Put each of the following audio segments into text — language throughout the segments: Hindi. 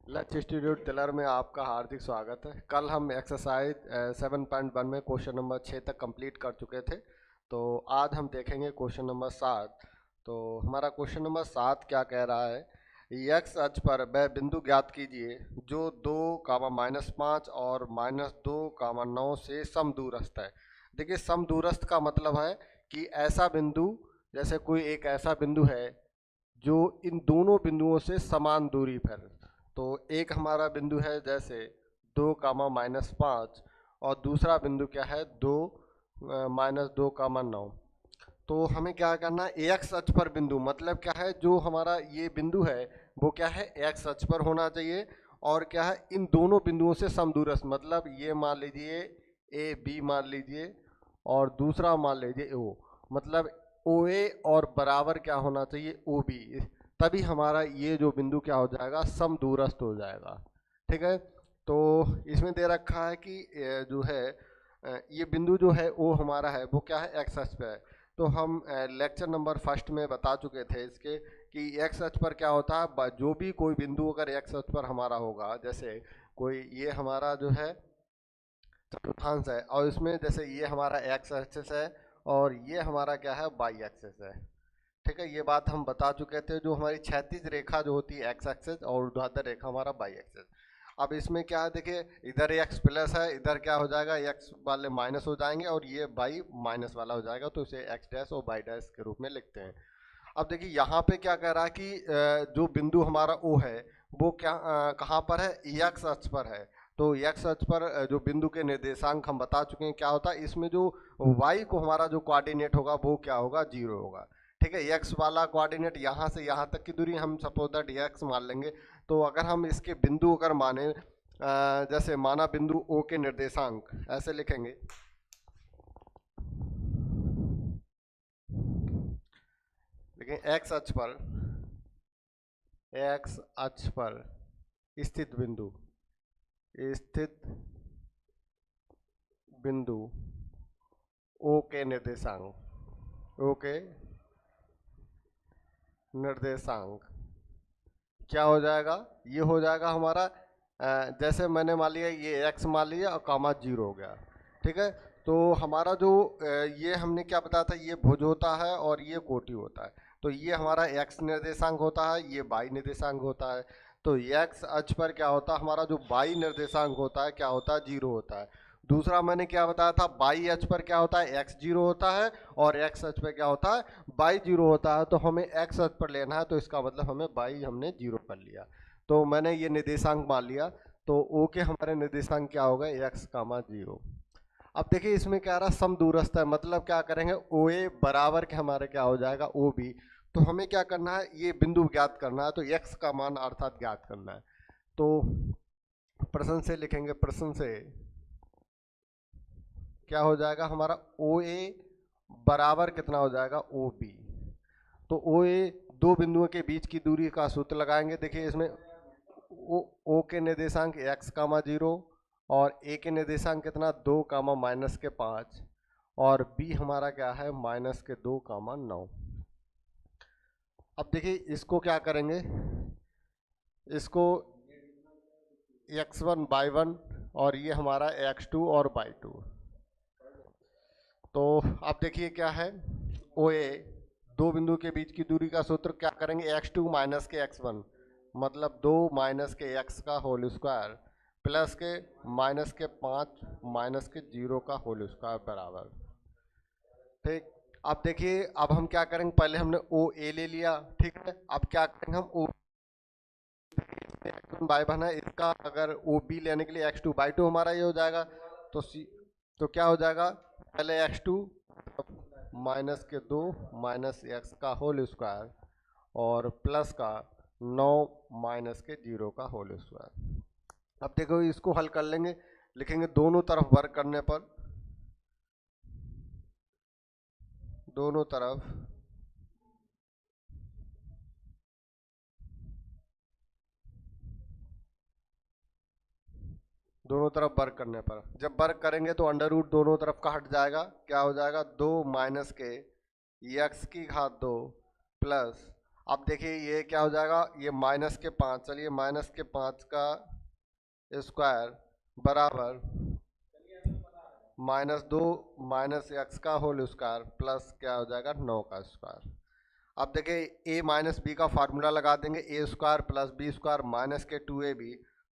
लक्ष्य इंस्टीट्यूट तिलर में आपका हार्दिक स्वागत है। कल हम एक्सरसाइज 7.1 में क्वेश्चन नंबर 6 तक कंप्लीट कर चुके थे। तो आज हम देखेंगे क्वेश्चन नंबर 7। तो हमारा क्वेश्चन नंबर 7 क्या कह रहा है, एक्स अक्ष पर वह बिंदु ज्ञात कीजिए जो 2, -5 और -2, 9 से समदूरस्थ है। देखिए, समदूरस्थ का मतलब है कि ऐसा बिंदु, जैसे कोई एक ऐसा बिंदु है जो इन दोनों बिंदुओं से समान दूरी पर। तो एक हमारा बिंदु है जैसे 2, -5 और दूसरा बिंदु क्या है 2, -2, 9। तो हमें क्या करना है, एक्स अक्ष पर बिंदु मतलब क्या है, जो हमारा ये बिंदु है वो क्या है एक्स अक्ष पर होना चाहिए। और क्या है, इन दोनों बिंदुओं से समदूरस्थ, मतलब ये मान लीजिए ए बी मान लीजिए और दूसरा मान लीजिए ओ, मतलब ओ ए और बराबर क्या होना चाहिए ओ बी। तभी हमारा ये जो बिंदु क्या हो जाएगा, समदूरस्थ हो जाएगा। ठीक है। तो इसमें दे रखा है कि जो है ये बिंदु जो है ओ हमारा है वो क्या है एक्स अक्ष पे है। तो हम लेक्चर नंबर फर्स्ट में बता चुके थे इसके कि एक्स अक्ष पर क्या होता है, जो भी कोई बिंदु अगर एक्स अक्ष पर हमारा होगा, जैसे कोई ये हमारा जो है चतुर्थांश है और इसमें जैसे ये हमारा एक्स एक्सिस है और ये हमारा क्या है वाई एक्सिस है। ठीक है, ये बात हम बता चुके थे। जो हमारी क्षैतिज रेखा जो होती है एक्स एक्सिस और ऊर्ध्वाधर रेखा हमारा वाई एक्सिस। अब इसमें क्या है, देखिए इधर एक्स प्लस है, इधर क्या हो जाएगा एक्स वाले माइनस हो जाएंगे और ये वाई माइनस वाला हो जाएगा, तो इसे एक्स डैश और वाई डैश के रूप में लिखते हैं। अब देखिए यहाँ पे क्या कह रहा है कि जो बिंदु हमारा ओ है वो क्या कहाँ पर है, एक्स अक्ष पर है। तो एक्स अक्ष पर जो बिंदु के निर्देशांक हम बता चुके हैं क्या होता है, इसमें जो वाई को हमारा जो कोऑर्डिनेट होगा वो क्या होगा, 0 होगा। ठीक है, एक्स वाला कोऑर्डिनेट यहाँ से यहाँ तक की दूरी हम सपोज दैट एक्स मान लेंगे। तो अगर हम इसके बिंदु अगर माने जैसे माना बिंदु ओ के निर्देशांक ऐसे लिखेंगे, लेकिन एक्स अक्ष पर स्थित बिंदु ओ के निर्देशांक क्या हो जाएगा, ये हो जाएगा हमारा जैसे मैंने मान लिया ये एक्स मान लिया और कामा 0 हो गया। ठीक है, तो हमारा जो ये हमने क्या बताया था, ये भुज होता है और ये कोटि होता है। तो ये हमारा एक्स निर्देशांक होता है, ये वाई निर्देशांक होता है। तो एक्स अक्ष पर क्या होता है, हमारा जो वाई निर्देशांक होता है क्या होता है, 0 होता है। दूसरा मैंने क्या बताया था, वाई अक्ष पर क्या होता है एक्स 0 होता है और एक्स अक्ष पर क्या होता है वाई 0 होता है। तो हमें एक्स अक्ष पर लेना है, तो इसका मतलब हमें वाई हमने 0 कर लिया। तो मैंने ये निर्देशांक मान लिया। तो ओ के हमारे निर्देशांक क्या होगा, एक्स कामा 0। अब देखिए इसमें क्या रहा, समदूरस्थ है, मतलब क्या करेंगे ओ ए बराबर के हमारे क्या हो जाएगा ओ बी। तो हमें क्या करना है, ये बिंदु ज्ञात करना है, तो एक्स का मान अर्थात ज्ञात करना है। तो प्रश्न से लिखेंगे, प्रश्न से क्या हो जाएगा हमारा ओ ए बराबर कितना हो जाएगा ओ बी। तो ओ ए दो बिंदुओं के बीच की दूरी का सूत्र लगाएंगे। देखिए इसमें ओ के निर्देशांक एक्स कामा 0 और ए के निर्देशांक कितना 2, -5 और बी हमारा क्या है -2, अब देखिए इसको क्या करेंगे, इसको x1 y1 और ये हमारा x2 और y2। तो अब देखिए क्या है, ओ ए दो बिंदु के बीच की दूरी का सूत्र क्या करेंगे, x2 माइनस के x1 मतलब 2 माइनस के x का होल स्क्वायर प्लस के -5 माइनस के 0 का होल स्क्वायर बराबर। ठीक, अब देखिए अब हम क्या करेंगे, पहले हमने ओ ए ले लिया। ठीक है, अब क्या करेंगे हम ओ x1 y1 है, इसका अगर ओ बी लेने के लिए x2 y2 हमारा ये हो जाएगा। तो तो क्या हो जाएगा, पहले x2 -2 माइनस एक्स का होल स्क्वायर और प्लस का 9 माइनस के 0 का होल स्क्वायर। अब देखो इसको हल कर लेंगे, लिखेंगे दोनों तरफ वर्क करने पर, दोनों तरफ वर्क करने पर, जब वर्क करेंगे तो अंडर रूट दोनों तरफ का हट जाएगा, क्या हो जाएगा 2 माइनस के x की घात 2 प्लस, अब देखिए ये क्या हो जाएगा, ये -5, चलिए -5 का स्क्वायर बराबर -2 -x का होल स्क्वायर प्लस क्या हो जाएगा 9 का स्क्वायर। अब देखिए a माइनस बी का फार्मूला लगा देंगे, A square plus B square minus के 2ab,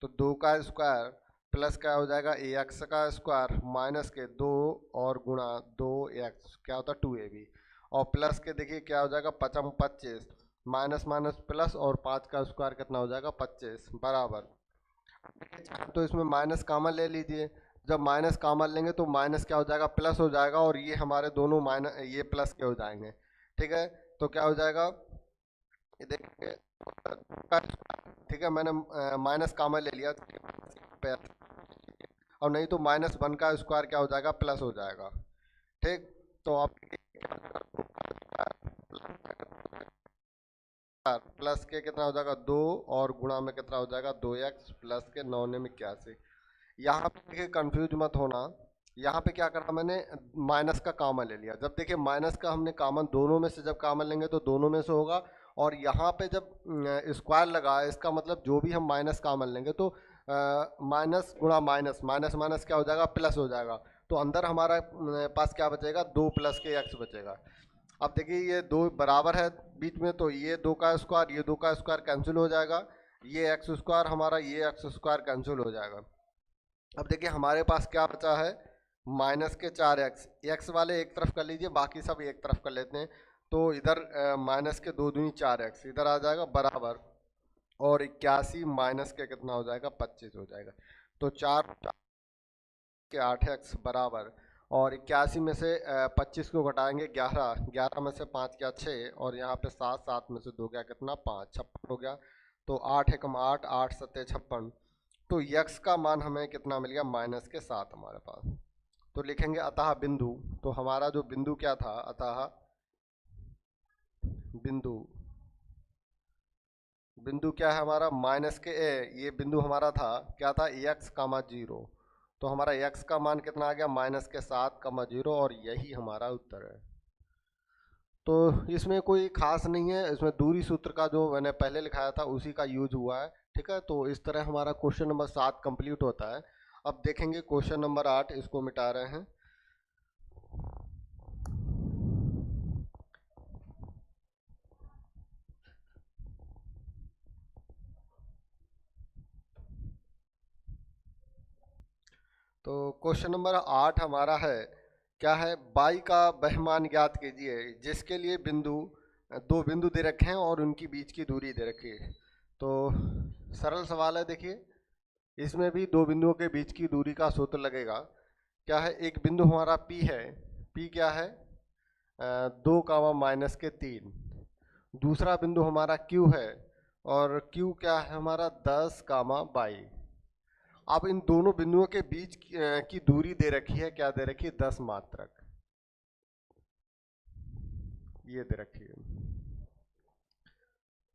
तो 2 का स्क्वायर प्लस क्या हो जाएगा ax का स्क्वायर माइनस के 2 और गुणा 2x क्या होता है 2ab, और प्लस के देखिए क्या हो जाएगा 5 25 माइनस माइनस प्लस और 5 का स्क्वायर कितना हो जाएगा 25 बराबर। तो इसमें माइनस कॉमन ले लीजिए, जब माइनस कॉमन लेंगे तो माइनस क्या हो जाएगा प्लस हो जाएगा, और ये हमारे दोनों माइनस ये प्लस के हो जाएंगे। ठीक है, तो क्या हो जाएगा ये देखिए, ठीक है मैंने माइनस कॉमन ले लिया, और नहीं तो -1 का स्क्वायर क्या हो जाएगा प्लस हो जाएगा। ठीक, तो आप प्लस के कितना हो जाएगा 2 और गुणा में कितना हो जाएगा 2x प्लस के 9 में 81। यहाँ पे देखिए कंफ्यूज मत होना, यहाँ पे क्या करा मैंने माइनस का कॉमन ले लिया। जब देखिए माइनस का हमने कॉमन दोनों में से जब कॉमन लेंगे तो दोनों में से होगा, और यहाँ पे जब स्क्वायर लगा इसका मतलब जो भी हम माइनस कॉमन लेंगे तो माइनस गुणा माइनस माइनस माइनस क्या हो जाएगा प्लस हो जाएगा, तो अंदर हमारा पास क्या बचेगा 2 प्लस के x बचेगा। अब देखिए ये 2 बराबर है बीच में, तो ये 2 का स्क्वायर ये 2 का स्क्वायर कैंसिल हो जाएगा, ये एक्स स्क्वायर हमारा ये एक्स स्क्वायर कैंसिल हो जाएगा। अब देखिए हमारे पास क्या बचा है माइनस के 4x, एक्स वाले एक तरफ कर लीजिए बाकी सब एक तरफ कर लेते हैं, तो इधर माइनस के 2 दूनी 4x इधर आ जाएगा बराबर, और 81 माइनस के कितना हो जाएगा 25 हो जाएगा, तो 4 के 8x बराबर, और 81 में से 25 को घटाएंगे 11, 11 में से 5 क्या 6, और यहाँ पे 7, 7 में से 2 क्या कितना 5, 56 हो गया, तो 8 एकम 8, 8 सत्ते 56, तो यक्स का मान हमें कितना मिल गया -7 हमारे पास। तो लिखेंगे अतः बिंदु, तो हमारा जो बिंदु क्या था अतः बिंदु, बिंदु क्या है हमारा माइनस के ये बिंदु हमारा था क्या था x, 0, तो हमारा x का मान कितना आ गया -7, 0, और यही हमारा उत्तर है। तो इसमें कोई खास नहीं है, इसमें दूरी सूत्र का जो मैंने पहले लिखाया था उसी का यूज हुआ है। ठीक है, तो इस तरह हमारा क्वेश्चन नंबर 7 कंप्लीट होता है। अब देखेंगे क्वेश्चन नंबर 8, इसको मिटा रहे हैं। तो क्वेश्चन नंबर 8 हमारा है क्या है, बाई का वह मान ज्ञात कीजिए जिसके लिए दो बिंदु दे रखे हैं और उनकी बीच की दूरी दे रखी है। तो सरल सवाल है, देखिए इसमें भी दो बिंदुओं के बीच की दूरी का सूत्र लगेगा। क्या है, एक बिंदु हमारा P है, P क्या है 2 माइनस के 3, दूसरा बिंदु हमारा Q है और Q क्या है हमारा 10 22। अब इन दोनों बिंदुओं के बीच की दूरी दे रखी है, क्या दे रखी है 10 मात्रक, ये दे रखी है।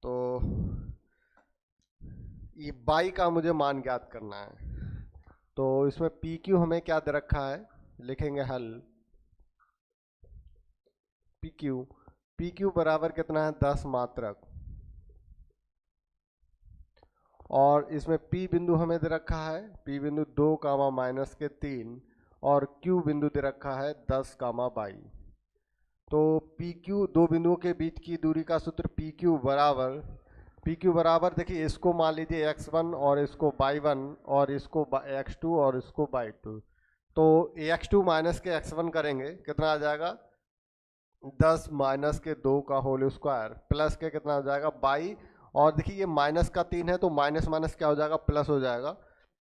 तो ये बाई का मुझे मान ज्ञात करना है, तो इसमें पी क्यू हमें क्या दे रखा है, लिखेंगे हल पी क्यू बराबर कितना है 10 मात्रक, और इसमें P बिंदु हमें दे रखा है, P बिंदु 2 माइनस के 3, और Q बिंदु दे रखा है 10 22। तो PQ दो बिंदुओं के बीच की दूरी का सूत्र PQ बराबर देखिए इसको मान लीजिए x1 और इसको y1 और इसको x2 और इसको y2, तो x2 माइनस के x1 करेंगे कितना आ जाएगा 10 माइनस के 2 का होल स्क्वायर प्लस के कितना हो जाएगा बाई, और देखिए ये माइनस का 3 है तो माइनस माइनस क्या हो जाएगा प्लस हो जाएगा,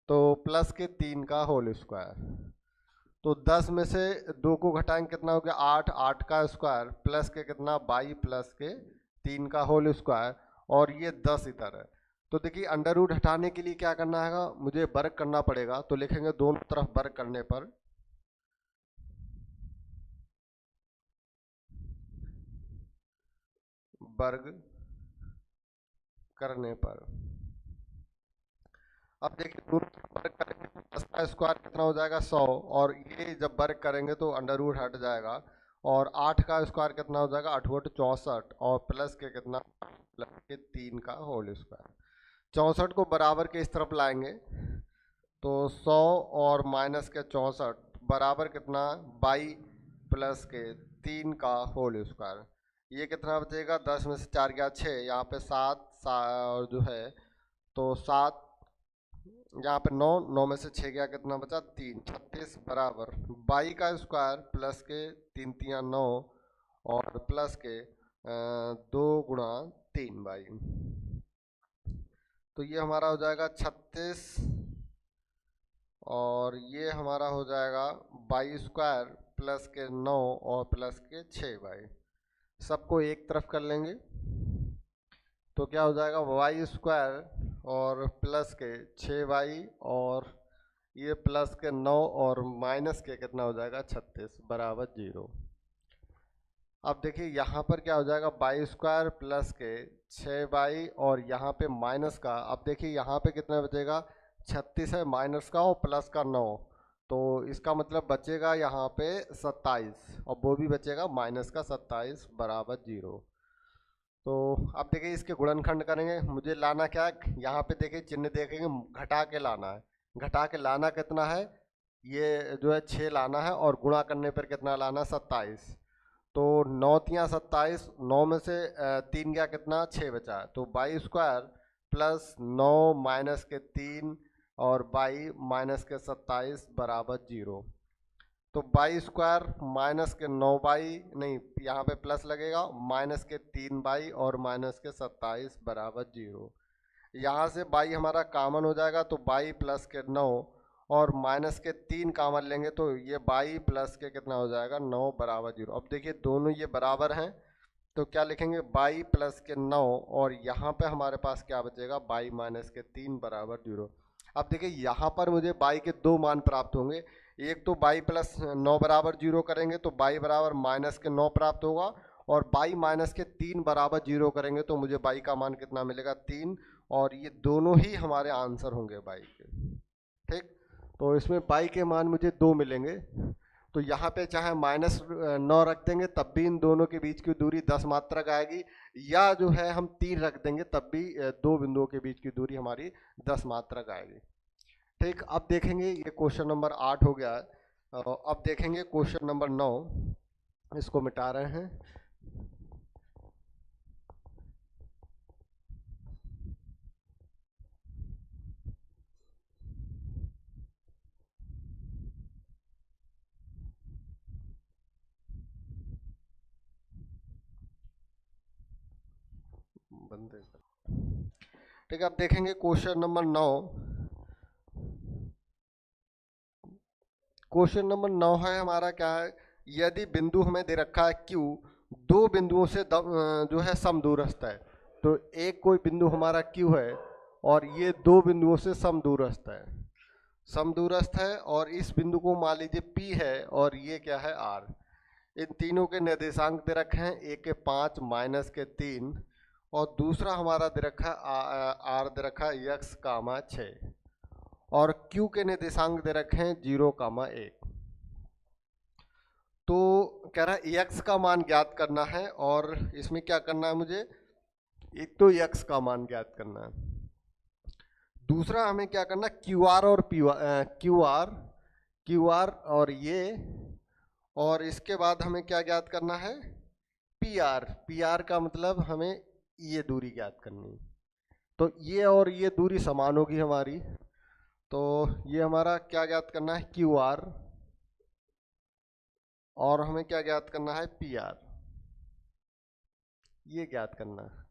तो प्लस के 3 का होल स्क्वायर, तो 10 में से 2 को घटाएंगे कितना हो गया 8, 8 का स्क्वायर प्लस के कितना 22 प्लस के 3 का होल स्क्वायर, और ये 10 इधर है। तो देखिए अंडर रूट हटाने के लिए क्या करना है, मुझे वर्ग करना पड़ेगा, तो लिखेंगे दोनों तरफ वर्ग करने पर वर्ग करने पर, अब देखिए दोनों तरफ वर्ग करेंगे तो 10 का स्क्वायर कितना हो जाएगा 100, और ये जब वर्ग करेंगे तो अंडर रूट हट जाएगा और 8 का स्क्वायर कितना हो जाएगा, 8 8 64, और प्लस के कितना, प्लस के 3 का होल स्क्वायर। 64 को बराबर के इस तरफ लाएंगे तो 100 और माइनस के 64 बराबर कितना, 22 प्लस के 3 का होल स्क्वायर। ये कितना बचेगा, 10 में से 4 गया 6, यहाँ पे 7 और जो है तो 7, यहाँ पे 9, 9 में से 6 गया कितना बचा 3, 36 बराबर 22 का स्क्वायर प्लस के 3 3 9 और प्लस के 2 गुणा 3 बाई, तो ये हमारा हो जाएगा 36 और ये हमारा हो जाएगा 22 स्क्वायर प्लस के 9 और प्लस के 6 बाई। सबको एक तरफ कर लेंगे तो क्या हो जाएगा, वाई स्क्वायर और प्लस के 6 वाई और ये प्लस के 9 और माइनस के कितना हो जाएगा 36 बराबर 0। अब देखिए यहाँ पर क्या हो जाएगा, वाई स्क्वायर प्लस के 6 वाई और यहाँ पे माइनस का, अब देखिए यहाँ पे कितना बचेगा, 36 है माइनस का और प्लस का 9, तो इसका मतलब बचेगा यहाँ पे 27 और वो भी बचेगा माइनस का 27 बराबर 0। तो अब देखिए इसके गुणनखंड करेंगे, मुझे लाना क्या है, यहाँ पे देखिए चिन्ह देखेंगे घटा के लाना है, घटा के लाना कितना है, ये जो है 6 लाना है और गुणा करने पर कितना लाना, 27, तो 9 तियाँ 27, 9 में से 3 गया कितना 6 बचा, तो 22 स्क्वायर प्लस 9 माइनस के 3 और 22 माइनस के 27 बराबर 0। तो 22 स्क्वायर माइनस के 9 बाई, नहीं यहाँ पे प्लस लगेगा, माइनस के 3 बाई और माइनस के 27 बराबर 0। यहाँ से बाई हमारा कॉमन हो जाएगा तो बाई प्लस के 9 और माइनस के 3 कॉमन लेंगे तो ये बाई प्लस के कितना हो जाएगा 9 बराबर 0। अब देखिए दोनों ये बराबर हैं तो क्या लिखेंगे, बाई प्लस के 9 और यहाँ पे हमारे पास क्या बचेगा, बाई माइनस के 3 बराबर 0। अब देखिए यहाँ पर मुझे बाई के 2 मान प्राप्त होंगे, एक तो बाई प्लस 9 बराबर 0 करेंगे तो बाई बराबर माइनस के 9 प्राप्त होगा, और बाई माइनस के 3 बराबर 0 करेंगे तो मुझे बाई का मान कितना मिलेगा 3, और ये दोनों ही हमारे आंसर होंगे बाई के। ठीक, तो इसमें बाई के मान मुझे 2 मिलेंगे, तो यहाँ पे चाहे माइनस 9 रख देंगे तब भी इन दोनों के बीच की दूरी 10 मात्रक आएगी, या जो है हम 3 रख देंगे तब भी दो बिंदुओं के बीच की दूरी हमारी 10 मात्रक आएगी। ठीक, अब देखेंगे ये क्वेश्चन नंबर 8 हो गया है। अब देखेंगे क्वेश्चन नंबर 9, इसको मिटा रहे हैं। बंदे ठीक है, अब देखेंगे क्वेश्चन नंबर 9। क्वेश्चन नंबर 9 है हमारा, क्या है, यदि बिंदु हमें दे रखा है Q दो बिंदुओं से जो है समदूरस्थ है, तो एक कोई बिंदु हमारा Q है और ये दो बिंदुओं से समदूरस्थ है, समदूरस्थ है, और इस बिंदु को मान लीजिए P है और ये क्या है R। इन तीनों के निर्देशांक दे रखे हैं, एक के 5 माइनस के 3 और दूसरा हमारा दे रखा है R दे रखा है x, 6 और Q के निर्देशांक दे रखे हैं 0, 1। तो कह रहा है x का मान ज्ञात करना है, और इसमें क्या करना है मुझे, एक तो x का मान ज्ञात करना है, दूसरा हमें क्या करना है QR और QR और ये, और इसके बाद हमें क्या ज्ञात करना है PR का मतलब हमें ये दूरी ज्ञात करनी है। तो ये और ये दूरी समान होगी हमारी, तो ये हमारा क्या ज्ञात करना है QR और हमें क्या ज्ञात करना है PR, ये ज्ञात करना है।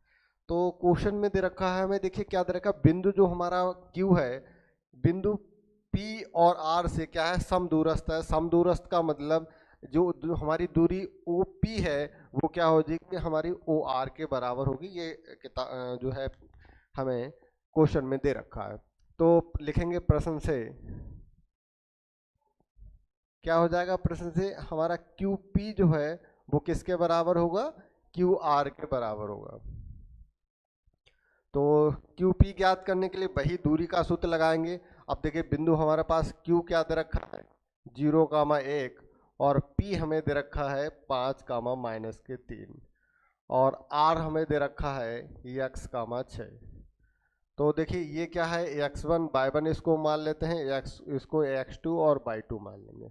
तो क्वेश्चन में दे रखा है हमें, देखिए क्या दे रखा है, बिंदु जो हमारा Q है बिंदु P और R से क्या है समदूरस्थ है। समदूरस्थ का मतलब जो हमारी दूरी OP है वो क्या हो जाएगी, हमारी OR के बराबर होगी। ये जो है हमें क्वेश्चन में दे रखा है, तो लिखेंगे प्रश्न से क्या हो जाएगा, प्रश्न से हमारा QP जो है वो किसके बराबर होगा, QR के बराबर होगा। तो QP ज्ञात करने के लिए वही दूरी का सूत्र लगाएंगे। अब देखिए बिंदु हमारे पास Q क्या दे रखा है 0, 1 और p हमें दे रखा है 5 कामा माइनस के 3 और r हमें दे रखा है x कामा 6। तो देखिए ये क्या है, x1 y1 इसको मान लेते हैं, x इसको x2 और y2 मान लेंगे।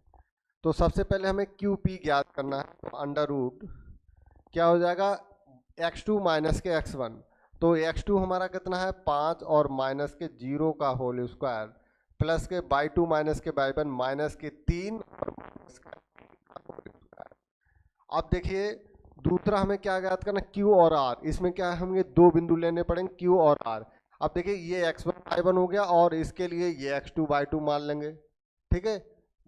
तो सबसे पहले हमें QP ज्ञात करना है, तो अंडर रूट क्या हो जाएगा x2 माइनस के x1, तो x2 हमारा कितना है 5 और माइनस के 0 का होल स्क्वायर प्लस के y2 माइनस के y1 माइनस के 3 और माइनस का होल स्क्वायर। अब देखिए दूसरा हमें क्या ज्ञात करना, Q और R, इसमें क्या है हमें दो बिंदु लेने पड़ेंगे Q और R। अब देखिए ये x1 y1 हो गया और इसके लिए ये x2 y2 मान लेंगे, ठीक है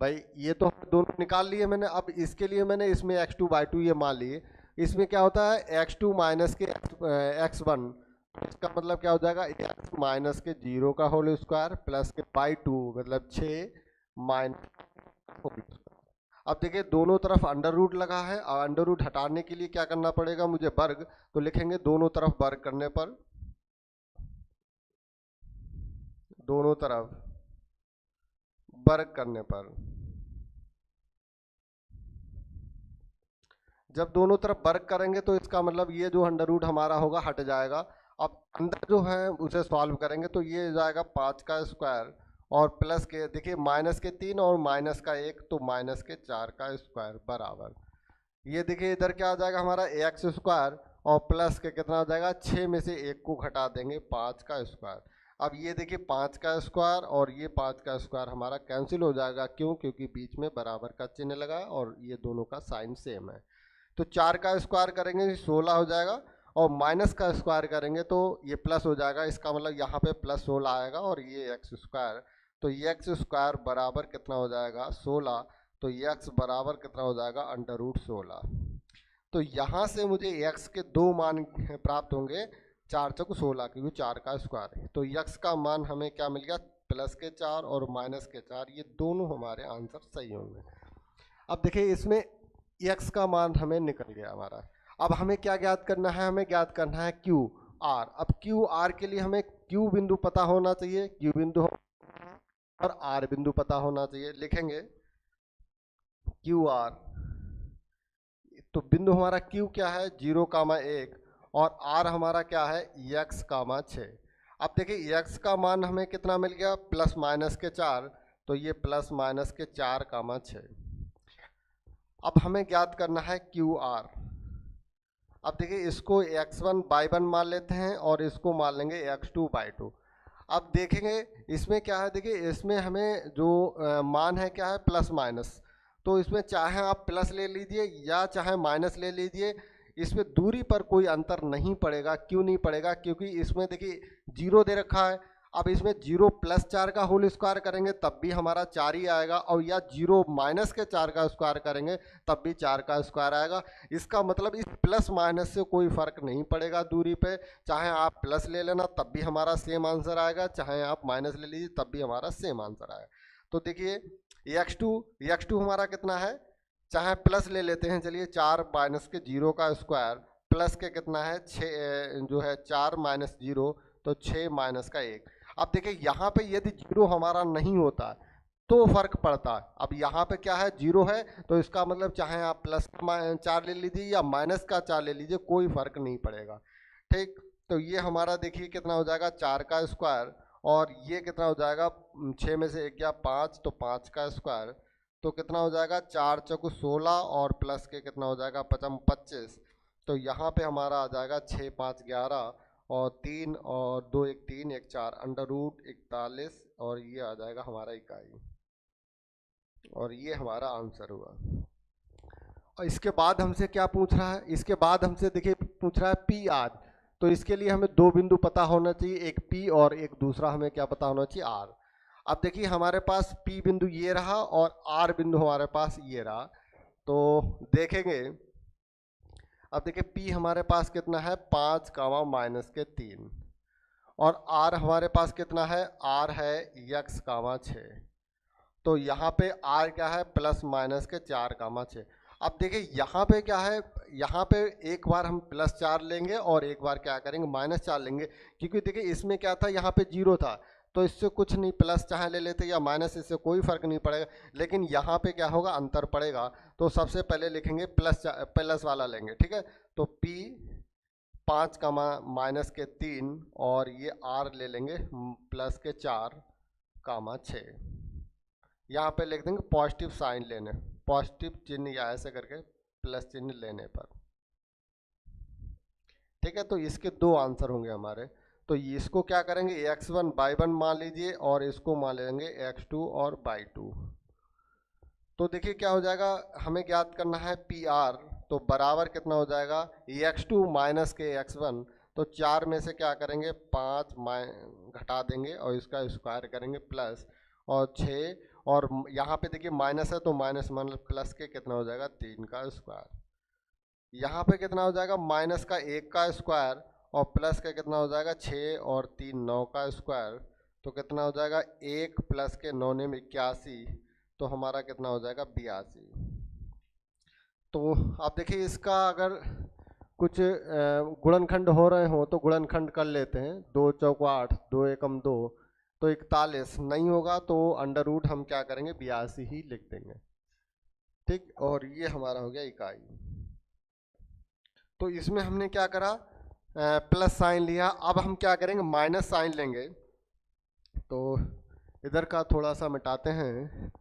भाई, ये तो दोनों निकाल लिए मैंने। अब इसके लिए मैंने इसमें x2 y2 ये मान लिए, इसमें क्या होता है x2 माइनस के x1, इसका मतलब क्या हो जाएगा x माइनस के 0 का होल स्क्वायर प्लस के y2 मतलब 6 माइनस। अब देखिए दोनों तरफ अंडर रूट लगा है और अंडर रूट हटाने के लिए क्या करना पड़ेगा मुझे, वर्ग, तो लिखेंगे दोनों तरफ वर्ग करने पर, दोनों तरफ वर्ग करने पर, जब दोनों तरफ वर्ग करेंगे तो इसका मतलब ये जो अंडर रूट हमारा होगा हट जाएगा। अब अंदर जो है उसे सॉल्व करेंगे तो ये जाएगा 5 का स्क्वायर और प्लस के देखिए माइनस के 3 और माइनस का 1 तो माइनस के 4 का स्क्वायर बराबर, ये देखिए इधर क्या आ जाएगा हमारा एक्स स्क्वायर और प्लस के कितना आ जाएगा 6 में से 1 को घटा देंगे 5 का स्क्वायर। अब ये देखिए 5 का स्क्वायर और ये 5 का स्क्वायर हमारा कैंसिल हो जाएगा, क्यों, क्योंकि बीच में बराबर का चिन्ह लगा है और ये दोनों का साइन सेम है। तो 4 का स्क्वायर करेंगे 16 हो जाएगा और माइनस का स्क्वायर करेंगे तो ये प्लस हो जाएगा, इसका मतलब यहाँ पे प्लस 16 आएगा और ये एक्स स्क्वायर, तो ये एक्स स्क्वायर बराबर कितना हो जाएगा 16, तो ये एक्स बराबर कितना हो जाएगा अंडर रूट 16। तो यहाँ से मुझे एक्स के दो मान प्राप्त होंगे, 4 चौक 16 क्योंकि 4 का स्क्वायर है, तो एक्स का मान हमें क्या मिल गया प्लस के 4 और माइनस के 4, ये दोनों हमारे आंसर सही होंगे। अब देखिए इसमें एक्स का मान हमें निकल गया हमारा। अब हमें क्या ज्ञात करना है, हमें ज्ञात करना है क्यू आर। अब क्यू आर के लिए हमें क्यू बिंदु पता होना चाहिए, क्यू बिंदु और आर बिंदु पता होना चाहिए। लिखेंगे क्यू आर, तो बिंदु हमारा क्यू क्या है 0,1 और आर हमारा क्या है x,6। अब देखिए x का मान हमें कितना मिल गया प्लस माइनस के 4, तो ये प्लस माइनस के 4,6। अब हमें ज्ञात करना है क्यू आर। अब देखिए इसको x1 y1 मान लेते हैं और इसको मान लेंगे x2 y2। अब देखेंगे इसमें क्या है, देखिए इसमें हमें जो मान है क्या है प्लस माइनस, तो इसमें चाहे आप प्लस ले लीजिए या चाहे माइनस ले लीजिए, इसमें दूरी पर कोई अंतर नहीं पड़ेगा। क्यों नहीं पड़ेगा, क्योंकि इसमें देखिए 0 दे रखा है। अब इसमें 0 प्लस 4 का होल स्क्वायर करेंगे तब भी हमारा 4 ही आएगा, और या 0 माइनस के 4 का स्क्वायर करेंगे तब भी 4 का स्क्वायर आएगा। इसका मतलब इस प्लस माइनस से कोई फर्क नहीं पड़ेगा दूरी पे, चाहे आप प्लस ले लेना तब भी हमारा सेम आंसर आएगा, चाहे आप माइनस ले लीजिए तब भी हमारा सेम आंसर आएगा। तो देखिए x2 हमारा कितना है, चाहे प्लस ले लेते हैं, चलिए 4 माइनस के 0 का स्क्वायर प्लस के कितना है 6 जो है 4 माइनस 0 तो 6 माइनस का 1। अब देखिए यहाँ पे यदि 0 हमारा नहीं होता तो फर्क पड़ता है। अब यहाँ पे क्या है 0 है, तो इसका मतलब चाहे आप प्लस का 4 ले लीजिए या माइनस का 4 ले लीजिए, कोई फर्क नहीं पड़ेगा। ठीक, तो ये हमारा देखिए कितना हो जाएगा 4 का स्क्वायर और ये कितना हो जाएगा 6 में से 1 गया 5, तो 5 का स्क्वायर, तो कितना हो जाएगा 4 चौक 16 और प्लस के कितना हो जाएगा 25, तो यहाँ पे हमारा आ जाएगा 6 5 11 और 3 और 2 1 3 1 4 अंडर रूट 41 और ये आ जाएगा हमारा इकाई, और ये हमारा आंसर हुआ। और इसके बाद हमसे क्या पूछ रहा है, इसके बाद हमसे देखिए पूछ रहा है पी आर। तो इसके लिए हमें दो बिंदु पता होना चाहिए, एक पी और एक दूसरा हमें क्या पता होना चाहिए आर। अब देखिए हमारे पास पी बिंदु ये रहा और आर बिंदु हमारे पास ये रहा, तो देखेंगे अब देखिए पी हमारे पास कितना है 5 कामा माइनस के 3 और आर हमारे पास कितना है आर है x कामा 6, तो यहाँ पे आर क्या है प्लस माइनस के 4 कामा 6। अब देखिए यहाँ पे क्या है, यहाँ पे एक बार हम +4 लेंगे और एक बार क्या करेंगे -4 लेंगे, क्योंकि देखिए इसमें क्या था यहाँ पे 0 था, तो इससे कुछ नहीं, प्लस चाहे ले लेते या माइनस, इससे कोई फर्क नहीं पड़ेगा, लेकिन यहाँ पे क्या होगा, अंतर पड़ेगा। तो सबसे पहले लिखेंगे प्लस, प्लस वाला लेंगे, ठीक है। तो P 5 का माइनस के 3 और ये R ले लेंगे प्लस के 4 कामा 6। यहाँ पे लिख देंगे पॉजिटिव साइन लेने, पॉजिटिव चिन्ह या ऐसे करके प्लस चिन्ह लेने पर, ठीक है। तो इसके दो आंसर होंगे हमारे। तो इसको क्या करेंगे, x1 y1 मान लीजिए और इसको मान लेंगे x2 और y2। तो देखिए क्या हो जाएगा, हमें ज्ञात करना है PR, तो बराबर कितना हो जाएगा, x2 माइनस के x1। तो 4 में से क्या करेंगे, 5 घटा देंगे और इसका स्क्वायर करेंगे प्लस, और 6, और यहाँ पे देखिए माइनस है तो माइनस मतलब प्लस के कितना हो जाएगा, 3 का स्क्वायर। यहाँ पे कितना हो जाएगा, माइनस का 1 का स्क्वायर और प्लस का कितना हो जाएगा, 6 और 3 9 का स्क्वायर। तो कितना हो जाएगा, 1 प्लस के 9 ने 81, तो हमारा कितना हो जाएगा, 82। तो आप देखिए इसका अगर कुछ गुणनखंड हो रहे हो तो गुणनखंड कर लेते हैं, 2 चौको 8, 2 एकम 2, तो 41 नहीं होगा तो अंडर रूट हम क्या करेंगे, 82 ही लिख देंगे, ठीक। और ये हमारा हो गया इकाई। तो इसमें हमने क्या करा, प्लस साइन लिया। अब हम क्या करेंगे, माइनस साइन लेंगे। तो इधर का थोड़ा सा मिटाते हैं।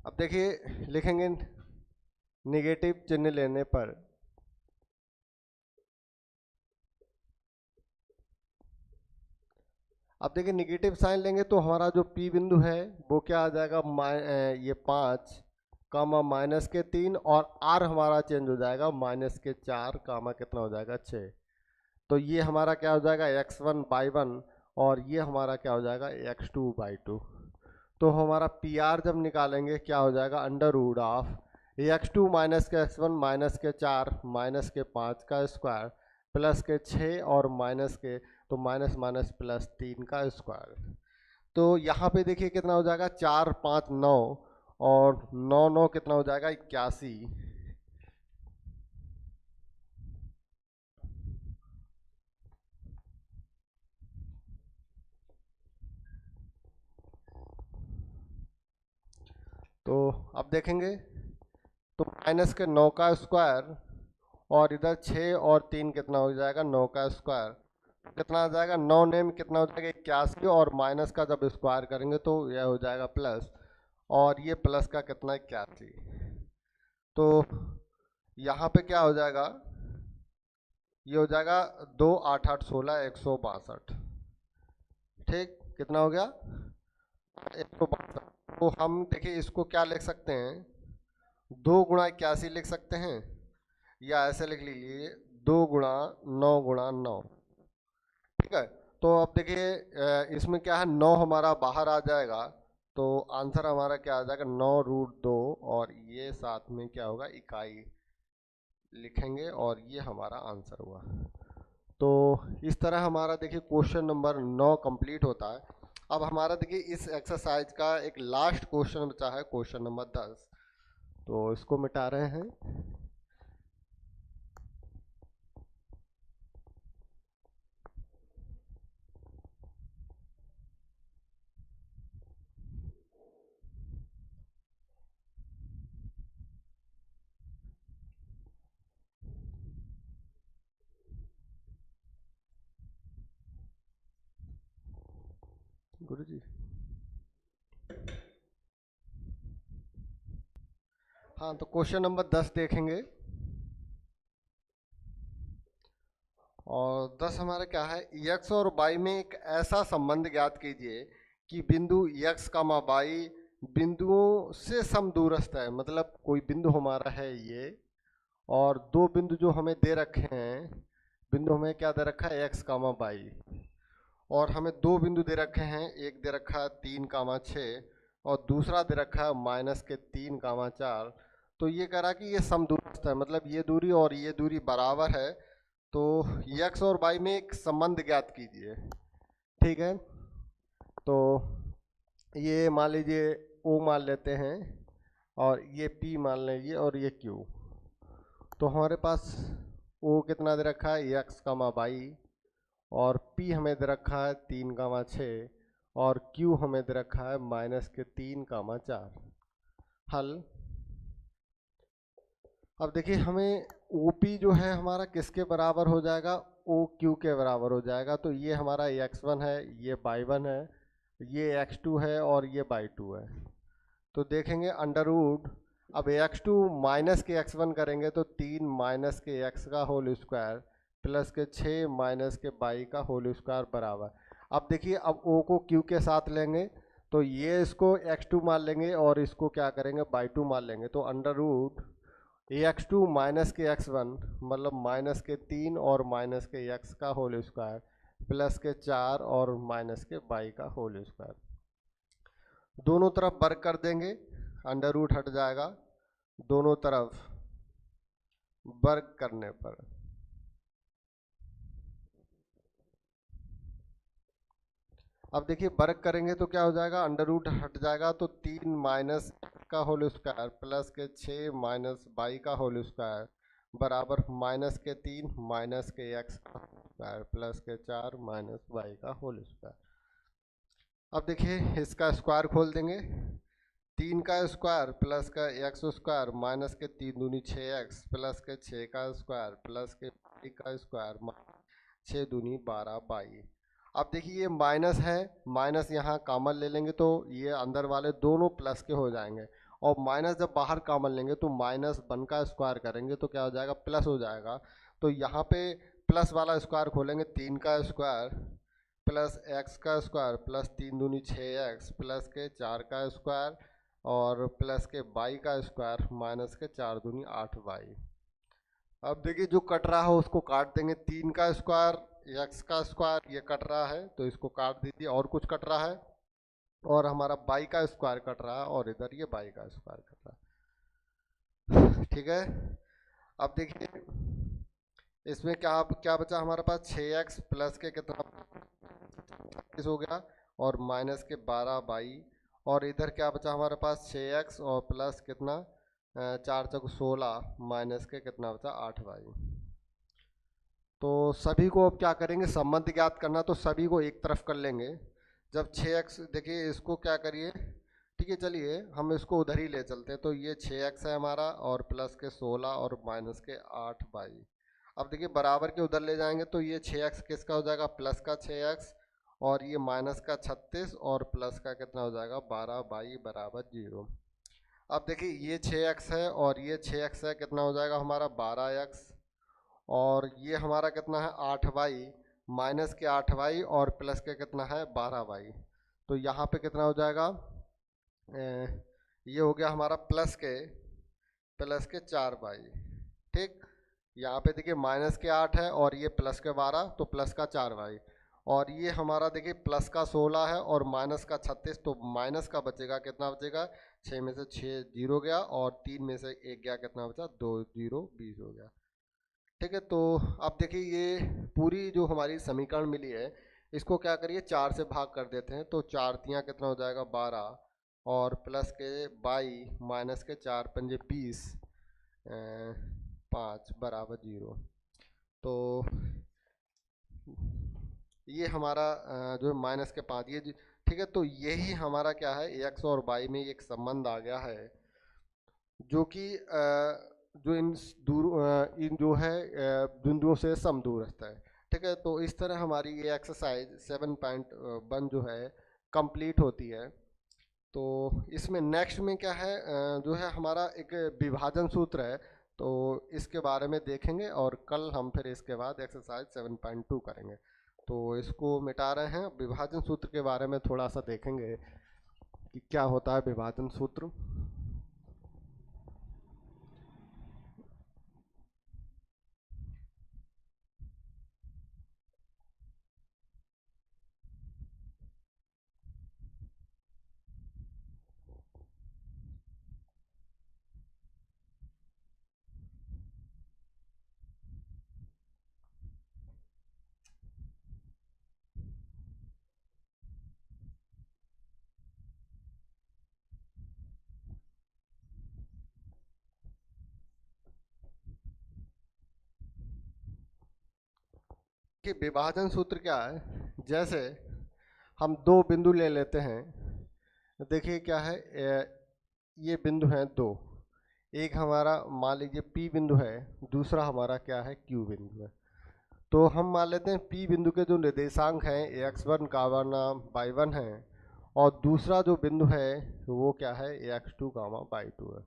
अब देखिए लिखेंगे नेगेटिव चिन्ह लेने पर, अब देखिए निगेटिव साइन लेंगे तो हमारा जो P बिंदु है वो क्या आ जाएगा, ये 5 कामा माइनस के 3, और R हमारा चेंज हो जाएगा माइनस के 4 कामा कितना हो जाएगा, 6। तो ये हमारा क्या हो जाएगा, x1 y1, और ये हमारा क्या हो जाएगा, x2 y2। तो हमारा PR जब निकालेंगे क्या हो जाएगा, under root of x2 minus के x1 माइनस के 4 माइनस के 5 का स्क्वायर प्लस के 6 और माइनस के, तो माइनस माइनस प्लस 3 का स्क्वायर। तो यहाँ पे देखिए कितना हो जाएगा, 4 5 9, और 9 9 कितना हो जाएगा, 81। तो अब देखेंगे तो माइनस के 9 का स्क्वायर और इधर 6 और 3 कितना हो जाएगा, 9 का स्क्वायर, कितना आ जाएगा, 9 नेम कितना हो जाएगा, 81, और माइनस का जब स्क्वायर करेंगे तो यह हो जाएगा प्लस, और ये प्लस का कितना, 81। तो यहाँ पे क्या हो जाएगा, ये हो जाएगा 2 8 8 16 162, ठीक। कितना हो गया, 162। तो हम देखिए इसको क्या लिख सकते हैं, 2 गुणा 81 लिख सकते हैं, या ऐसे लिख लीजिए 2 गुणा 9 गुणा 9, ठीक है। तो अब देखिए इसमें क्या है, 9 हमारा बाहर आ जाएगा, तो आंसर हमारा क्या आ जाएगा, 9 रूट 2, और ये साथ में क्या होगा, इकाई लिखेंगे, और ये हमारा आंसर हुआ। तो इस तरह हमारा देखिए क्वेश्चन नंबर 9 कंप्लीट होता है। अब हमारा देखिए इस एक्सरसाइज का एक लास्ट क्वेश्चन बचा है, क्वेश्चन नंबर 10। तो इसको मिटा रहे हैं। गुरुजी, हाँ, तो क्वेश्चन नंबर 10 देखेंगे। और 10 हमारा क्या है, x और y में एक ऐसा संबंध ज्ञात कीजिए कि बिंदु x कामा y बिंदुओं से समदूरस्थ है। मतलब कोई बिंदु हमारा है ये, और दो बिंदु जो हमें दे रखे हैं, बिंदु हमें क्या दे रखा है, x कामा y, और हमें दो बिंदु दे रखे हैं, एक दे रखा है 3 कामा 6 और दूसरा दे रखा है माइनस के 3 कामा 4। तो ये कह रहा कि ये समदूरस्थ है, मतलब ये दूरी और ये दूरी बराबर है। तो x और y में एक संबंध ज्ञात कीजिए, ठीक है। तो ये मान लीजिए ओ मान लेते हैं, और ये पी मान लीजिए, और ये क्यू। तो हमारे पास ओ कितना दे रखा है, एक्स कामा बाई, और पी हमें दे रखा है 3 कामा 6, और क्यू हमें दे रखा है -3 कामा 4। हल। अब देखिए हमें OP जो है हमारा किसके बराबर हो जाएगा, OQ के बराबर हो जाएगा। तो ये हमारा x1 है, ये y1 है, ये x2 है, और ये y2 है। तो देखेंगे अंडर रूट, अब x2 माइनस के x1 करेंगे तो 3 माइनस के x का होल स्क्वायर प्लस के 6 माइनस के y का होल स्क्वायर बराबर। अब देखिए अब o को q के साथ लेंगे तो ये इसको x2 मान लेंगे और इसको क्या करेंगे y2 मान लेंगे। तो अंडर रूट x2 माइनस के x1 मतलब -3 और माइनस के x का होल स्क्वायर प्लस के 4 और माइनस के y का होल स्क्वायर। दोनों तरफ वर्क कर देंगे, अंडर रूट हट जाएगा दोनों तरफ वर्क करने पर। अब देखिए वर्क करेंगे तो क्या हो जाएगा, अंडर रूट हट जाएगा तो 3 माइनस का होल स्क्वायर प्लस के 6 माइनस बाई का होल स्क्वायर बराबर -3 माइनस के x का स्क्वायर प्लस के 4 माइनस वाई का होल स्क्वायर। अब देखिए इसका स्क्वायर खोल देंगे, 3 का स्क्वायर प्लस का एक्स स्क्वायर माइनस के 3 दूनी 6x प्लस के 6 का स्क्वायर प्लस के 5 का स्क्वायर 6 दूनी 12 22। अब देखिए ये माइनस है, माइनस यहाँ कॉमन ले लेंगे तो ये अंदर वाले दोनों प्लस के हो जाएंगे, और माइनस जब बाहर कॉमन लेंगे तो -1 का स्क्वायर करेंगे तो क्या हो जाएगा, प्लस हो जाएगा। तो यहाँ पे प्लस वाला स्क्वायर खोलेंगे, 3 का स्क्वायर प्लस एक्स का स्क्वायर प्लस 3 दूनी 6x प्लस के 4 का स्क्वायर और प्लस के बाई का स्क्वायर माइनस के 4 दूनी 8 बाई। अब देखिए जो कट रहा है उसको काट देंगे, 3 का स्क्वायर एक्स का स्क्वायर ये कट रहा है तो इसको काट दीजिए, और कुछ कट रहा है और हमारा बाई का स्क्वायर कट रहा है और इधर ये बाई का स्क्वायर कट रहा है। ठीक है। अब देखिए इसमें क्या क्या बचा हमारे पास, 6x प्लस के कितना हो गया और माइनस के 12 बाई, और इधर क्या बचा हमारे पास 6x और प्लस कितना 4 × 4 = 16 माइनस के कितना बचा 8 बाई। तो सभी को अब क्या करेंगे, संबंध ज्ञात करना तो सभी को एक तरफ कर लेंगे। जब 6x देखिए इसको क्या करिए, ठीक है चलिए हम इसको उधर ही ले चलते हैं। तो ये 6x है हमारा और प्लस के 16 और माइनस के 8 बाई। अब देखिए बराबर के उधर ले जाएंगे तो ये 6x किसका हो जाएगा, प्लस का 6x, और ये माइनस का 36 और प्लस का कितना हो जाएगा 12 बाई बराबर 0। अब देखिए ये 6x है और ये 6x है, कितना हो जाएगा हमारा 12x, और ये हमारा कितना है 8 बाई, माइनस के 8 बाई और प्लस के कितना है 12 बाई। तो यहाँ पे कितना हो जाएगा, ये हो गया हमारा प्लस के 4 बाई। ठीक, यहाँ पे देखिए माइनस के 8 है और ये प्लस के 12 तो प्लस का 4 बाई, और ये हमारा देखिए प्लस का 16 है और माइनस का 36 तो माइनस का बचेगा, कितना बचेगा 6 में से 6 जीरो गया और 3 में से 1 गया, कितना बचा 2 0 20 हो गया। ठीक है। तो अब देखिए ये पूरी जो हमारी समीकरण मिली है इसको क्या करिए 4 से भाग कर देते हैं। तो 4 × 3 कितना हो जाएगा 12 और प्लस के 22 माइनस के 4×5 = 20 5 बराबर 0। तो ये हमारा जो माइनस के 5 ये ठीक है। तो यही हमारा क्या है एक्स और वाई में एक संबंध आ गया है जो कि जो इन जो है बिंदुओं से समदूरस्थ है। ठीक है। तो इस तरह हमारी ये एक्सरसाइज 7.1 जो है कंप्लीट होती है। तो इसमें नेक्स्ट में क्या है जो है हमारा एक विभाजन सूत्र है, तो इसके बारे में देखेंगे और कल हम फिर इसके बाद एक्सरसाइज 7.2 करेंगे। तो इसको मिटा रहे हैं, विभाजन सूत्र के बारे में थोड़ा सा देखेंगे कि क्या होता है विभाजन सूत्र। कि विभाजन सूत्र क्या है, जैसे हम दो बिंदु ले लेते हैं, देखिए क्या है, ये बिंदु हैं दो, एक हमारा मान लीजिए P बिंदु है, दूसरा हमारा क्या है Q बिंदु है। तो हम मान लेते हैं P बिंदु के जो निर्देशांक हैं x1 कामा y1 है, और दूसरा जो बिंदु है वो क्या है x2 कामा y2 है।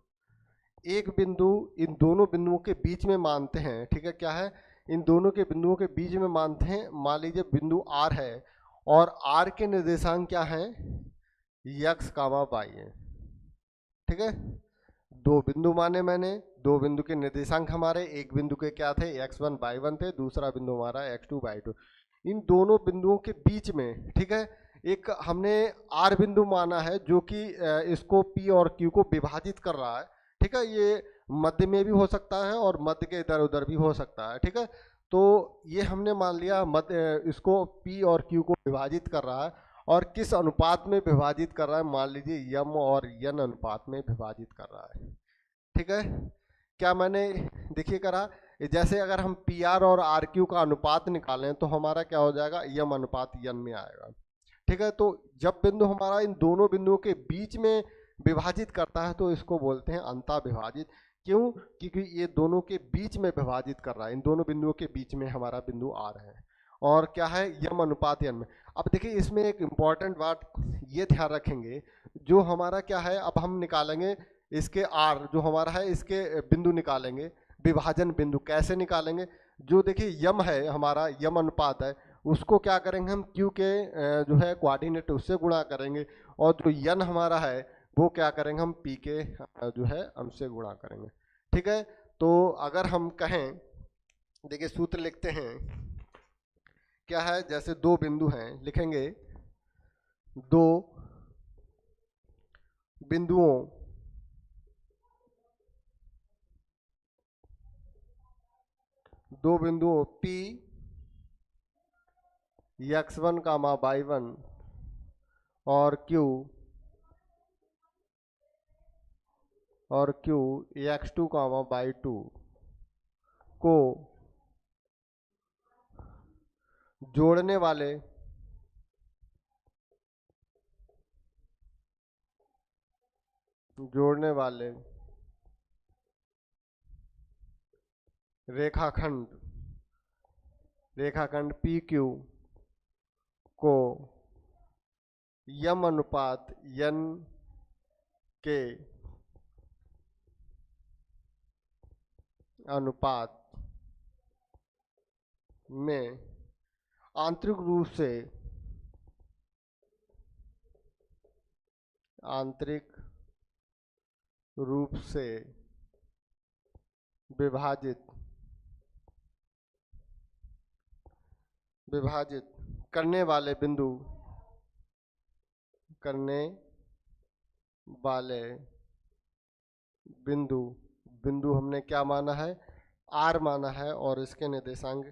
एक बिंदु इन दोनों बिंदुओं के बीच में मानते हैं, ठीक है, क्या है, इन दोनों के बिंदुओं के बीच में मानते हैं, मान लीजिए बिंदु R है और R के निर्देशांक क्या हैं, x कामा y है, ठीक है। दो बिंदु माने मैंने, दो बिंदु के निर्देशांक हमारे, एक बिंदु के क्या थे x1 y1 थे, दूसरा बिंदु हमारा x2 y2। इन दोनों बिंदुओं के बीच में, ठीक है, एक हमने R बिंदु माना है जो कि इसको P और Q को विभाजित कर रहा है, ठीक है। ये मध्य में भी हो सकता है और मध्य के इधर उधर भी हो सकता है, ठीक है। तो ये हमने मान लिया मध्य इसको P और Q को विभाजित कर रहा है, और किस अनुपात में विभाजित कर रहा है, मान लीजिए m और n अनुपात में विभाजित कर रहा है, ठीक है। क्या मैंने देखिए करा, जैसे अगर हम PR और RQ का अनुपात निकालें तो हमारा क्या हो जाएगा, m अनुपात n में आएगा, ठीक है। तो जब बिंदु हमारा इन दोनों बिंदुओं के बीच में विभाजित करता है तो इसको बोलते हैं अंतः विभाजित। क्यों, क्योंकि ये दोनों के बीच में विभाजित कर रहा है, इन दोनों बिंदुओं के बीच में हमारा बिंदु R है, और क्या है यम अनुपात n में। अब देखिए इसमें एक इम्पॉर्टेंट बात ये ध्यान रखेंगे, जो हमारा क्या है, अब हम निकालेंगे इसके R जो हमारा है, इसके बिंदु निकालेंगे, विभाजन बिंदु कैसे निकालेंगे, जो देखिए यम है हमारा, यम अनुपात है, उसको क्या करेंगे हम Q के जो है कोऑर्डिनेट उससे गुणा करेंगे, और जो n हमारा है वो क्या करेंगे हम P के जो है अंश से गुणा करेंगे, ठीक है। तो अगर हम कहें, देखिए सूत्र लिखते हैं, क्या है, जैसे दो बिंदु हैं, लिखेंगे दो बिंदुओं P x1 कामा y1 और Q x2 कामा y2 को जोड़ने वाले रेखाखंड PQ को यम अनुपात n के अनुपात में आंतरिक रूप से विभाजित करने वाले बिंदु हमने क्या माना है, R माना है, और इसके निर्देशांक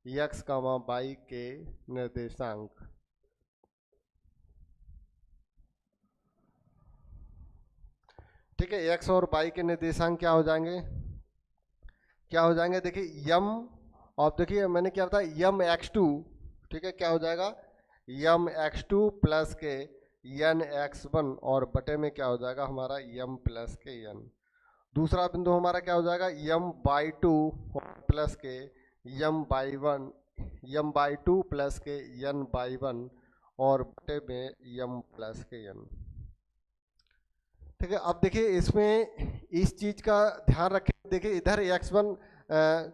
x कामा y के निर्देशांक, ठीक है। x और y के निर्देशांक क्या हो जाएंगे, देखिए यम, और देखिए मैंने क्या बताया, यम x2, ठीक है, क्या हो जाएगा यम x2 प्लस के n x1, और बटे में क्या हो जाएगा हमारा यम प्लस के n। दूसरा बिंदु हमारा क्या हो जाएगा, यम y2 प्लस के यम y2 प्लस के n y1, और बटे में यम प्लस के n, ठीक है। अब देखिए इसमें इस चीज का ध्यान रखें, देखिए इधर x1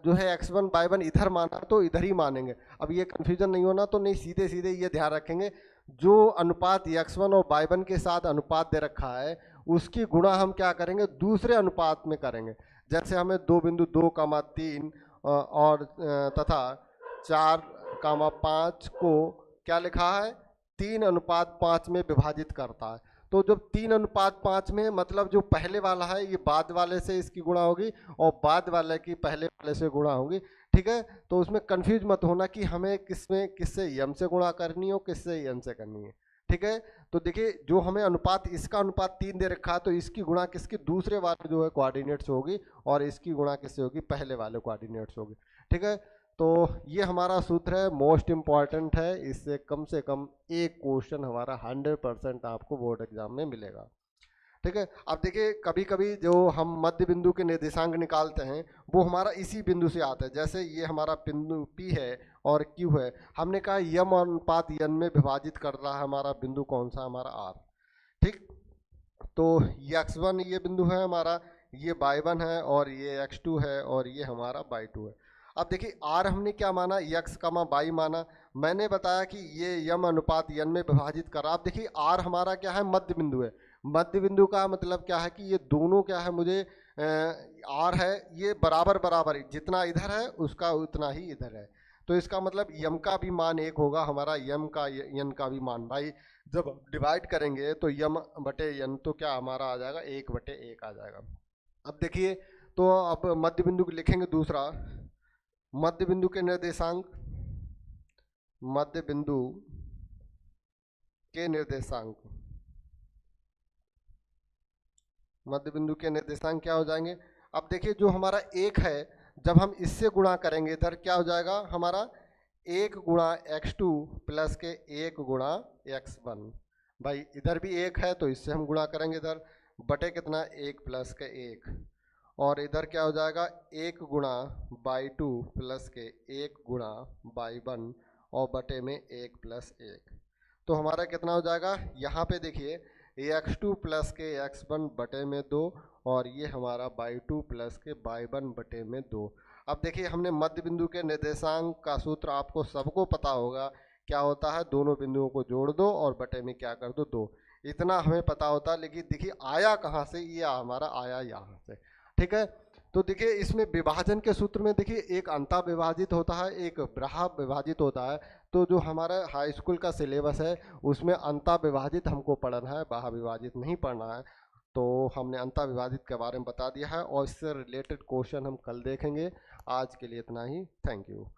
जो है x1 y1 इधर माना तो इधर ही मानेंगे, अब ये कंफ्यूजन नहीं होना, तो नहीं सीधे सीधे ये ध्यान रखेंगे, जो अनुपात x1 और y1 के साथ अनुपात दे रखा है उसकी गुणा हम क्या करेंगे, दूसरे अनुपात में करेंगे। जैसे हमें दो बिंदु 2,3 और तथा 4,5 को क्या लिखा है, 3:5 में विभाजित करता है। तो जब 3:5 में, मतलब जो पहले वाला है ये बाद वाले से इसकी गुणा होगी और बाद वाले की पहले वाले से गुणा होगी, ठीक है। तो उसमें कंफ्यूज मत होना कि हमें किससे यम से गुणा करनी हो, किससे यन से करनी है, ठीक है। तो देखिए जो हमें अनुपात, इसका अनुपात 3 दे रखा है, तो इसकी गुणा किसकी, दूसरे वाले जो है कोऑर्डिनेट्स होगी, और इसकी गुणा किससे होगी, पहले वाले कोऑर्डिनेट्स होगी, ठीक है। तो ये हमारा सूत्र है, मोस्ट इम्पॉर्टेंट है, इससे कम एक क्वेश्चन हमारा 100% आपको बोर्ड एग्जाम में मिलेगा। ठीक है, अब देखिए कभी कभी जो हम मध्य बिंदु के निर्देशांक निकालते हैं वो हमारा इसी बिंदु से आता है। जैसे ये हमारा बिंदु P है और Q है, हमने कहा यम अनुपात यन में विभाजित कर रहा है हमारा बिंदु कौन सा, हमारा R। ठीक, तो ये x1 ये बिंदु है हमारा, ये y1 है और ये x2 है और ये हमारा y2 है। अब देखिए r हमने क्या माना, x, y माना। मैंने बताया कि ये यम अनुपात यन में विभाजित कर रहा। अब देखिए r हमारा क्या है, मध्य बिंदु है। मध्य बिंदु का मतलब क्या है कि ये दोनों क्या है, मुझे r है ये बराबर बराबर, जितना इधर है उसका उतना ही इधर है। तो इसका मतलब यम का भी मान एक होगा हमारा, यम का यन का भी मान। भाई जब डिवाइड करेंगे तो यम बटे यन तो क्या हमारा आ जाएगा, 1/1 आ जाएगा। अब देखिए, तो अब मध्य बिंदु को लिखेंगे दूसरा, मध्य बिंदु के निर्देशांक, मध्य बिंदु के निर्देशांक, मध्य बिंदु के निर्देशांक क्या हो जाएंगे। अब देखिए जो हमारा एक है, जब हम इससे गुणा करेंगे इधर क्या हो जाएगा हमारा, 1 गुणा x2 प्लस के 1 गुणा x1। भाई इधर भी 1 है तो इससे हम गुणा करेंगे इधर, बटे कितना, 1 प्लस के 1, और इधर क्या हो जाएगा 1 गुणा y2 प्लस के 1 गुणा y1 और बटे में 1 प्लस 1। तो हमारा कितना हो जाएगा, यहाँ पे देखिए x2 प्लस के x1 बटे में 2 और ये हमारा y2 प्लस के y1 बटे में 2। अब देखिए हमने मध्य बिंदु के निर्देशांक का सूत्र आपको सबको पता होगा, क्या होता है, दोनों बिंदुओं को जोड़ दो और बटे में क्या कर दो, 2। इतना हमें पता होता है, लेकिन देखिए आया कहाँ से, ये हमारा आया यहाँ से। ठीक है, तो देखिए इसमें विभाजन के सूत्र में देखिए एक अंता विभाजित होता है, एक ब्रहा विभाजित होता है। तो जो हमारा हाई स्कूल का सिलेबस है उसमें अंता विभाजित हमको पढ़ना है, बाह्य विभाजित नहीं पढ़ना है। तो हमने अंता विभाजित के बारे में बता दिया है और इससे रिलेटेड क्वेश्चन हम कल देखेंगे। आज के लिए इतना ही, थैंक यू।